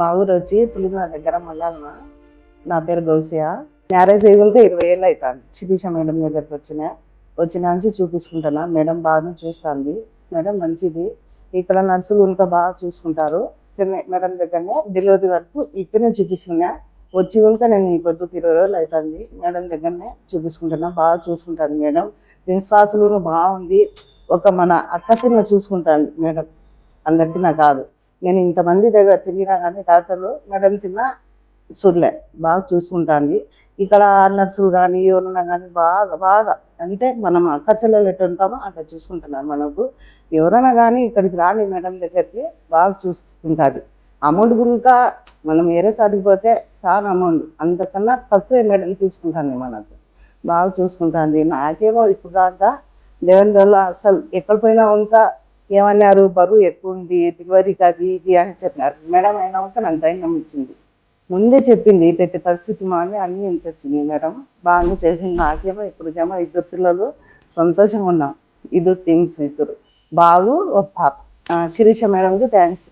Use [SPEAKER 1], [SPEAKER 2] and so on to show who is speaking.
[SPEAKER 1] మా ఊరు వచ్చి పులింద దగ్గర మల్లన్న. నా పేరు గౌసియా. మ్యారేజ్ అయ్యింటే 20 ఏళ్ళు అవుతుంది. శిరీష మేడం దగ్గరికి వచ్చిన నుంచి చూపించుకుంటున్నా. మేడం బాగా చూస్తుంది. మేడం మంచిది. ఇక్కడ నర్సులు ఇంకా బాగా చూసుకుంటారు. మేడం దగ్గరనే డెలివరీ వరకు ఇక్కడనే చూపించుకున్నా. వచ్చి ఉంటే నేను ఈ పొద్దుకు 20 రోజులు అవుతుంది. మేడం దగ్గరనే చూపించుకుంటున్నా. బాగా చూసుకుంటాను మేడం. విశ్వాసులు బాగుంది. ఒక మన అక్క తిన్న చూసుకుంటాను మేడం. అందరికీ నా కాదు. నేను ఇంతమంది దగ్గర తిరిగినా కానీ డాక్టర్లు మేడం తిన్నా చూడలే. బాగా చూసుకుంటాను. ఇక్కడ నర్సులు కానీ ఎవరున్నా కానీ బాగా బాగా అంటే మనం అక్క చెల్లెలు ఎట్లా ఉంటామో అట్లా చూసుకుంటున్నారు. మనకు ఎవరైనా కానీ ఇక్కడికి రాని మేడం దగ్గరికి బాగా చూసుకుంటుంది. అమౌంట్ గురించి మనం వేరే సాటికి పోతే చాలా అమౌంట్, అంతకన్నా తక్కువే మేడం చూసుకుంటాను. మనకు బాగా చూసుకుంటుంది. నాకేమో ఇప్పుడు దాకా దేవుని వల్ల అసలు ఎక్కడ పోయినా ఇంకా ఏమన్నారు, బరువు ఎక్కువ ఉంది, డెలివరీకి అది ఇది అని చెప్పినారు. మేడం అయినా ఉంటే నాకు ధైర్యం ఇచ్చింది. ముందే చెప్పింది ఇటు పరిస్థితి మాని అన్నీ ఎంత వచ్చింది మేడం. బాగా చేసింది. నాకేమో ఇప్పుడు ఏమో 2 పిల్లలు సంతోషంగా ఉన్నాం. 2 థింగ్స్, 2 బాబు ఒక పాప. శిరీష మేడంకి థ్యాంక్స్.